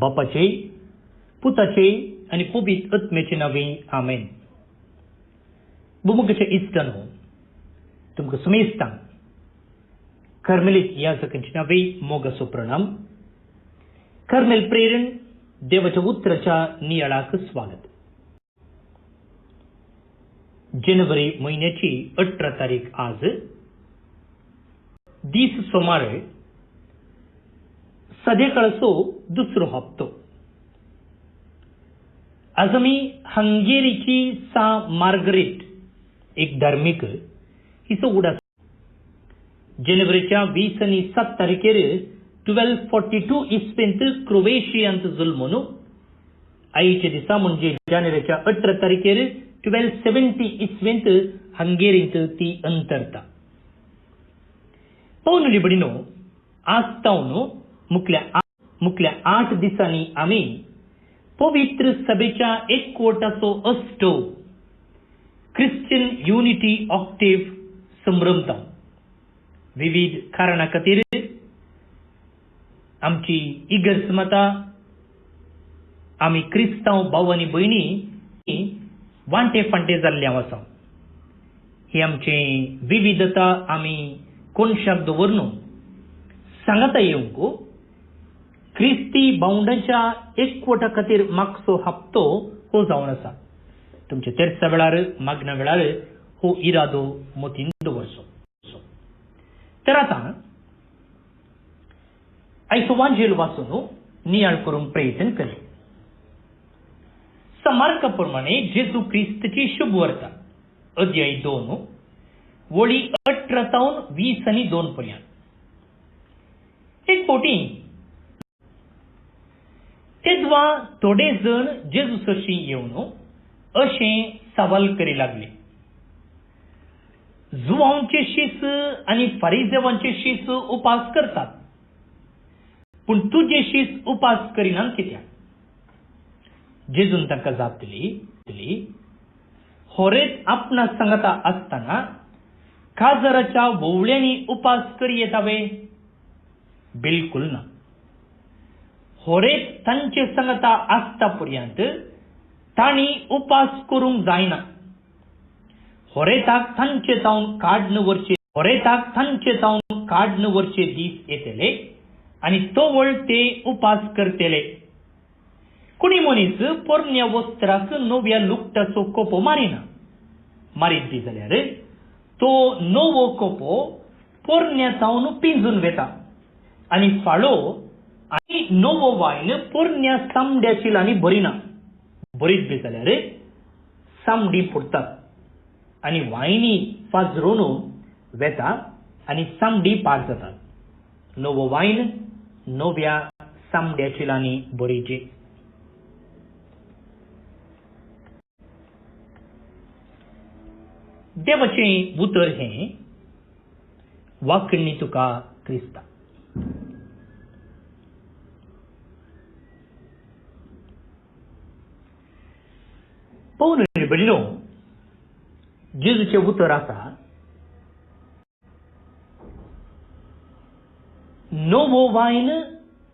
बापाचे पुताचे आणि पवित्र आत्म्याचे नावे आमेन. बुमुगचे इस्तानो तुमकां सुमेस्तां कर्मेलीत याजकांचे नावे मोगाचो प्रणाम. कर्मेल प्रेरण देवाच्या उतराच्या नियाळाक स्वागत. जानेवारी महिन्याची 18 तारीख आज दीस सोमार सदेकाळचो दुसरो हप्तो. आज आमी हंगेरीची सा मार्गरेट एक धार्मिक हिचो उडास. जानेवारीच्या 20 आनी 7 तारखेर 1242 इस्वेंत क्रोएशियांत जल्मून आईच्या दिसा म्हणजे जानेवारीच्या 18 तारखेर 1270 इस्वेंत हंगेरींत ती अंतरता. पळोवन निबडिनो आज तावन मुखल्या 8 दिसांनी आमी पवित्र सभेच्या एकवटाचो अष्टो ख्रिश्चन युनिटी ऑक्टेव संभ्रमता. विविध कारणां खातीर आमची इगर्ज मतां आमी क्रिस्तांव भाव आनी भयणी वांटे फांटे जाल्ले आसा. ही आमची विविधता आमी कोनशाक दवरन सांगता येवंक क्रिस्ती भावंडांच्या एकवटा खातीर मागचो हप्तो हो जावन आसा. तुमच्या तेर्सा वेळार मागना वेळार हो इरादो मतीन दवरचो. तर आतां आयचो वांजेल वाचून नियाळ करूंक प्रयत्न करूं. समार्का प्रमाणे जेजू क्रिस्तची शुभ वार्ता अध्याय 2 वळी 18 तावन 20 आनी 2 पर्यंत. एक फावटी तेदवा थोडे जण जेजू सरशी येवन अशें सवाल करी लागले. जुवांचे शीस आनी फारिजेवांचे शीस उपास करतात, पूण तुजे शीस उपास करिनात कित्याक? जेजून तांकां जाप दिली, होरेत आपणा सांगता आसतना काजराच्या वोवळ्यांनी उपास करी येतावे? बिलकुल ना. होरेत तांचे सांगता आसता पर्यंत तांणी उपास करूंक जायना. होरेताक तांचे तावन काडन वरचे दीस येतले आनी तोवळ ते उपास करतले. कुणी मनीस पोरण्या वस्त्राक नव्या लुगटाचो कोपो मारीत बी जाल्यार तो नवो कोपो पोरण्या तावन पिंजून वेता आनी फाळो आनी नवो वायन पोरण्या सामड्याची भरिना. भरीत बी जाल्यार सामडी फुटतात आनी वायनी फाजरून वेता आनी सामडी पाड जातात. नवो वायन नव्या सामड्याची बरीची. देवाचें उतर हें वाकणी तुका क्रिस्ता. पळोवन निबडिनो जेजूचें उतर आसा नवो वायन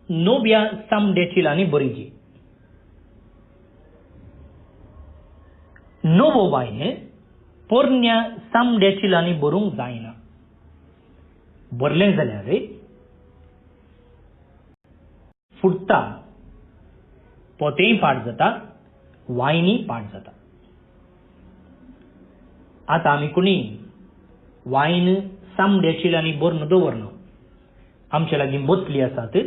नव्या सामड्याची बरीची. नवो वायन पोरण्या सामड्याची भरूंक जायना. भरलें जाल्यार फुटता, पोतेय पाड जाता, वायनी पाड जाता. आतां आमी कोणी वायन सामड्याची भरून दवरना. आमचे लागीं बोतली आसात,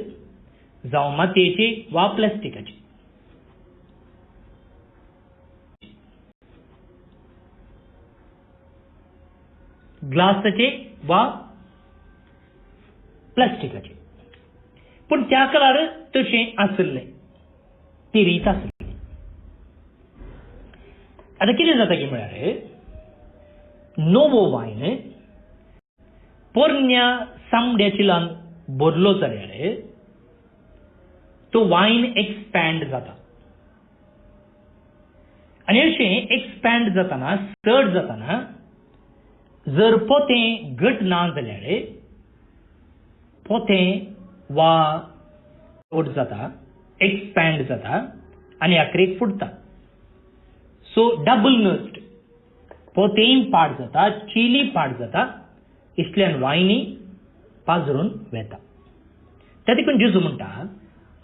जावं मातयेची वा प्लास्टिकाची. ग्लासाचे वा प्लास्टिकाचे. पूण त्या काळार तशें आसलें, ती रीत आसली. आतां कितें जाता की म्हळ्यार नवो वायन पोरण्या सामड्याची भरलो जाल्यार तो वायन एक्सपॅन्ड जाता. आनी अशें एक्सपॅन्ड जाताना चड जाताना जर पोतें घट ना जाल्यार पोतें वा ओड जाता एक्सपॅन्ड जाता आनी आखरेक फुटता. सो डबल नस्ट पोतेय पाड जाता, चिली पाड जाता, इतल्यान वायनी पाजरून वेता. त्या देखून जेजू म्हणटा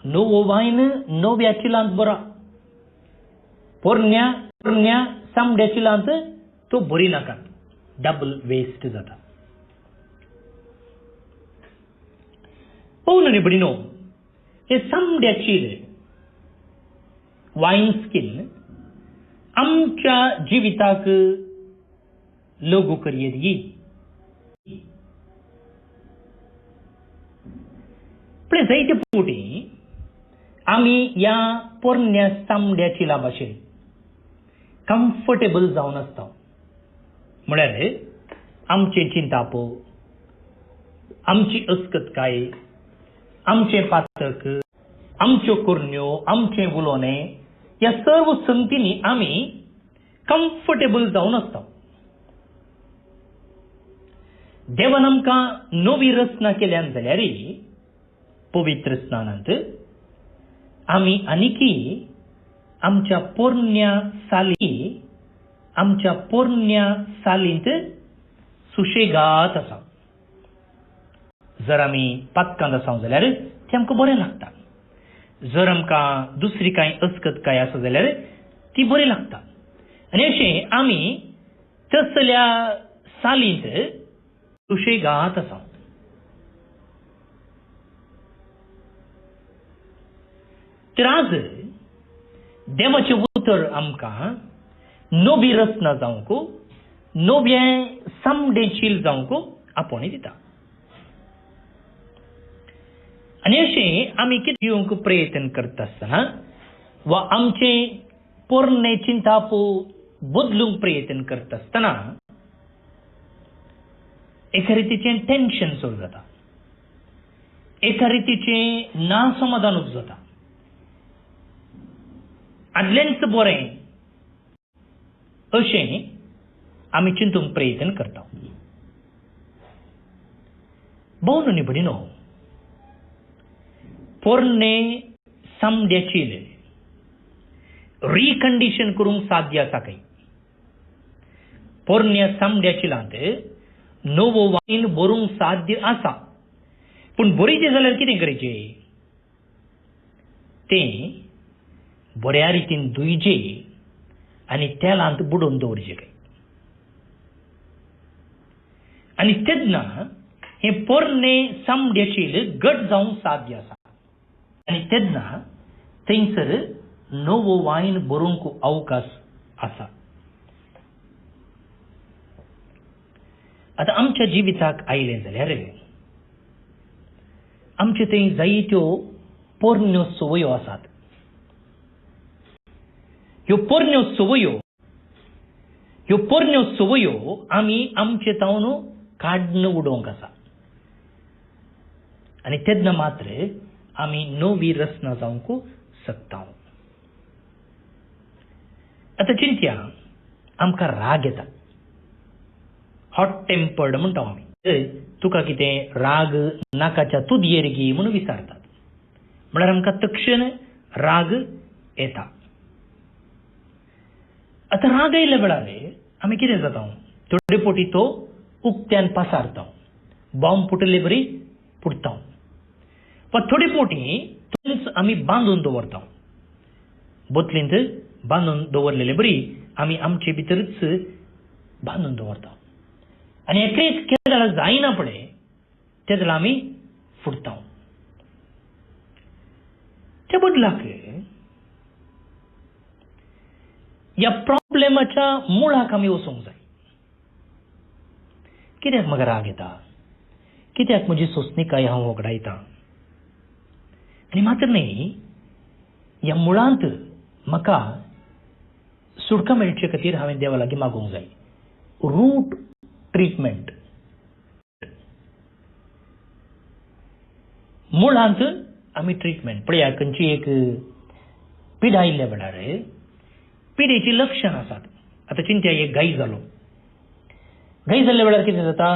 नवो वायन नव्या चिलांत बरा, पोरण्या पोरण्या समड्या चिलांत तो बरी नाका, डबल वेस्ट जाता. पळोवन न्ही भयणीनो, हे समड्या चील वायन स्कीन आमच्या जिविताक लागू करयेत गी. पण जायते फावटी आमी ह्या पोरण्या समड्या चिला भाशेन कम्फर्टेबल जावन आसता. म्हळ्यार आमचे चिंताप, आमची अस्कतकाय, आमचे पातक, आमच्यो कुरण्यो, आमचे उलोवणे, ह्या सर्व संगतींनी आमी कम्फर्टेबल जावन आसता. देवान आमकां नवी रचना केल्यान जाल्यार पवित्र स्नानांत आमी आनीकी आमच्या पोरण्या सालींत सुशेगाद आसा. जर आमी पातकांत आसा जाल्यार तें आमकां बरें लागता. जर आमकां दुसरी कांय अस्कतकाय आसा जाल्यार ती बरी लागता. आनी अशें आमी तसल्या सालींत सुशेगाद आसा. तर आज देवाचें उतर आमकां नवी रचना जावंक, नवें समडें चील जावंक आपणे दिता. आनी अशें आमी कितें दिवंक प्रयत्न करता आसतना वा आमचें पोरणे चिंताप बदलूंक प्रयत्न करता आसतना एका रितीचें टेन्शन सुरू जाता, एका रितीचें नासमाधानूच जाता. आदलेंच बरें अशें आमी चिंतूंक प्रयत्न करता. भोव न्ही भयणीनो, पोरणे समड्या चील रिकंडिशन करूंक साध्य आसा काय? पोरण्या समड्या चिलांत नवो वायन भरूंक साध्य आसा. पूण बरयचें जाल्यार कितें करचें? तें बऱ्या रितीन धुयचें आनी तेलांत बुडोवन दवरचें काय. आनी तेन्ना हें पोरणे समड्या चील घट जावंक साध्य आसा. आनी तेन्ना थंयसर नवो वायन भरूंक अवकाश आसा. आतां आमच्या जिविताक आयलें जाल्यार आमचे थंय जायत्यो पोरण्यो संवयो आसात. ह्यो पोरण्यो संवयो आमी आमचे तावन काडून उडोवंक आसा. आनी तेन्ना मात्र आमी नवी रचना जावंक शकता. आतां चिंतया, आमकां राग येता, हॉट टेम्पर्ड म्हणटा आमी. तुका कितें राग नाकाच्या तुदयेर गी म्हणून विचारतात. म्हळ्यार आमकां तक्षण राग येता. आतां राग येयल्या वेळार आमी कितें जाता? थोडे फावटी तो उक्त्यान पासारता, बॉम्ब फुटले बरी फुटता. वा थोडे फावटी थंयच आमी बांदून दवरता, बोतलींत बांदून दवरलेले बरी आमी आमचे भितरच बांदून दवरता. आनी एकरेच केन्ना जायना पळय ते जाल्यार आमी फुटता. त्या बदलाक ह्या प्रॉब्लेमाच्या मुळाक आमी वचूंक जाय. कित्याक म्हाका राग येता? कित्याक म्हजी सोंसणीकाय हांव वगडायता? आनी मात्र न्ही, ह्या मुळांत म्हाका सुटका मेळचे खातीर हांवें देवा लागीं मागूंक जाय. Root treatment. मुळांत आमी ट्रीटमेंट पळया. खंयची एक पीड आयिल्ल्या वेळार पिडेची लक्षणां आसात. आतां चिंतया, एक गाय जालो. गाय जाल्ल्या वेळार कितें जाता?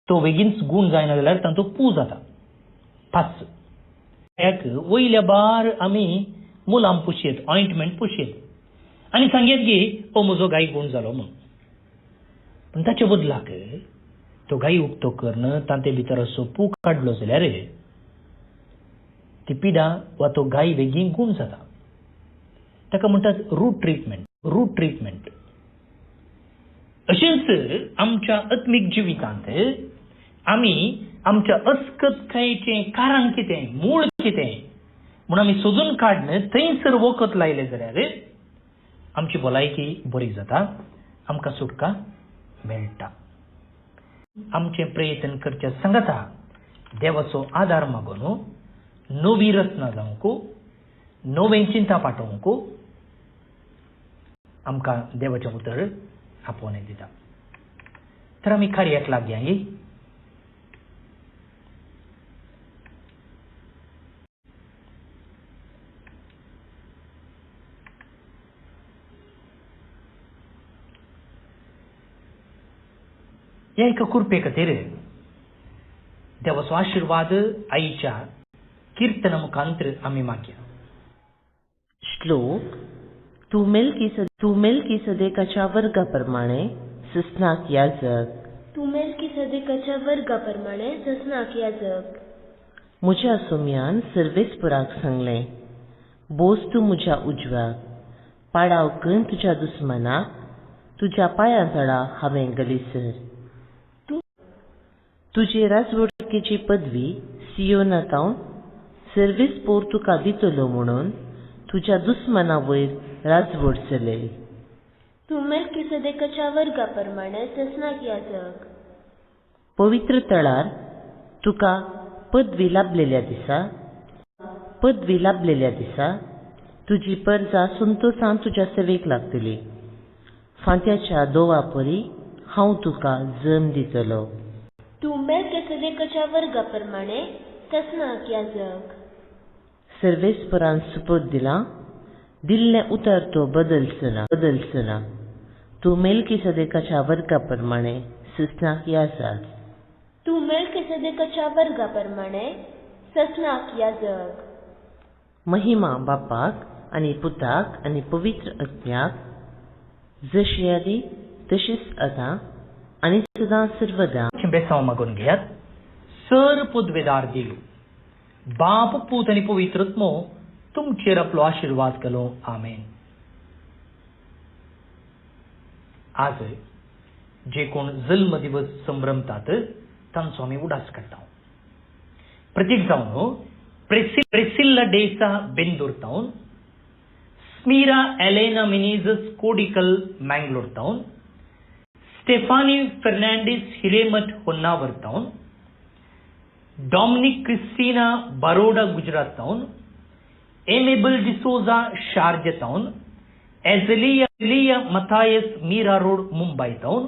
तो बेगीनच गूण जायना जाल्यार तांचो पू जाता, पास. एक वयल्या बार आमी मुलाम पुशयत ऑइंटमेंट पुशयत आनी सांगयत की ओ म्हजो गाय गुण जालो म्हूण. पण ताचे बदलाक तो गाय उक्तो करन तांते भितर असो पू काडलो जाल्यार ती पिडा वा तो गाय बेगीन गुण जाता. ताका म्हणटात रूट ट्रीटमेंट. अशेंच आमच्या आत्मीक जिवितांत आमी आमच्या अस्कतकायेचें कारण कितें, मूळ कितें म्हूण आमी सोदून काडन थंयसर वखद लायलें जाल्यार आमची भलायकी बरी जाता, आमकां सुटका मेळटा. आमचें प्रयत्न करच्या सांगता देवाचो आदार मागून नवी रत्नां जावंक, नवें चिंता पाठोवंक आमकां देवाचें उतर आपोवणें दिता. तर आमी कार्याक लागया. ह्या एका कुरपे खातीर देवाचो आशिर्वाद आईच्या कीर्तना मुखांतर आमी मागया. श्लोक. तू मेल्कीसदेकाच्या वर्गाप्रमाणे ससनाक याजक. तू मेल्कीसदेकाच्या वर्गाप्रमाणे ससनाक याजक. म्हज्या सोम्यान सर्वेस्पराक सांगलें, बोस तूं म्हज्या उजव्याक, पाडाव करून तुज्या दुस्मनाक तुज्या पांयां तळा हांवें गलीसर. तुजी राजवडकेची पदवी सियोनातावन सर्वेस्पोर तुका दितलो म्हणून तुज्या दुस्मना वयर राजवड चलय. तू मेल्कीसदेकाच्या वर्गाप्रमाणे ससनाक याजक. पवित्र तळार तुका पदवी लाभलेल्या दिसा तुजी परजा संतोषान तुज्या सेवेक लागतली. फांत्याच्या दोवा परी हांव तुका जम दितलो. तू मेल्कीसदेकाच्या वर्गाप्रमाणे ससनाक याजक. सर्वेस्परान सुपत दिला, दिल्लें उतर तो बदलचना. तू मेल्कीसदेकाच्या वर्गाप्रमाणे ससनाक याजक. तू मेल्कीसदेकाच्या वर्गाप्रमाणे ससनाक याजक. महिमा बापाक आनी पुताक आनी पवित्र आत्म्याक, जशी आदी तशीच आतां आनी सदां सर्वदा. बेसांव मागून घेयात. सर पदवेदार देव, बाप, पूत आनी पवित्र आत्मो तुमचेर आपलो आशिर्वाद केलो. आमेन. आज जे कोण जल्म दिवस संभ्रमतात तांचो आमी उडास काडटा. प्रतीक जावन प्रेसिल्ला डेसा बेंदूर टावन, स्मिरा एलेना मिनीजस कोडिकल मँगलोर टावन, स्टेफानी फर्नांडीस हिरेमठ होन्नावर टावन, डॉमिनिक क्रिस्टीना बरोडा गुजरात टावन, एमेबल डिसोजा शारजा टावन, एझलिया मथायस मीरा रोड मुंबई टावन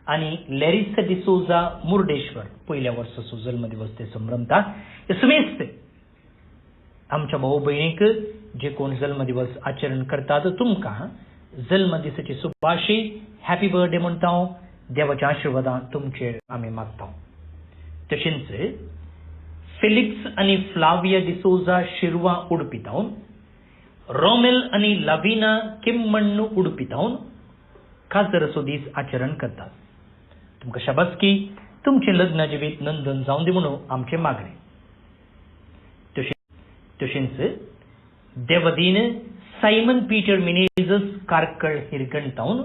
आणि लेरिसा डिसोजा मुर्डेश्वर पहिल्या वर्साचो जल्मदिवस ते संभ्रमता. समेस्त आमच्या भाऊ भयणीक जे कोण जल्मदिवस आचरण करतात तुमकां जल्मदिसाची शुभाशी हॅपी बर्थडे म्हणटा. देवाच्या आशिर्वादां तुमचेर आमी मागता. तशेंच फेलिक्स आनी फ्लाविया डिसोजा शिरवा उडपी टावन, रोमेल आनी लाविना किम्मण्णू उडपी टावन खासदाराचो दीस आचरण करतात. तुमकां शाबासकी, तुमचें लग्न जिवीत नंदन जावन दी म्हणून आमचें मागणें. तशेंच देवदीन सायमन पीटर मिनेझस कारकळ हिरकण टावन,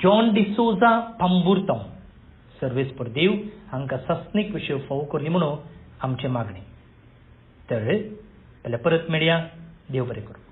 जॉन डिसोजा पांबूर टावन सर्वेस्पर देव हांकां सस्नीक विशय फावो करनी म्हणून आमचें मागणें. तर परत मेळया. देव बरें करूं.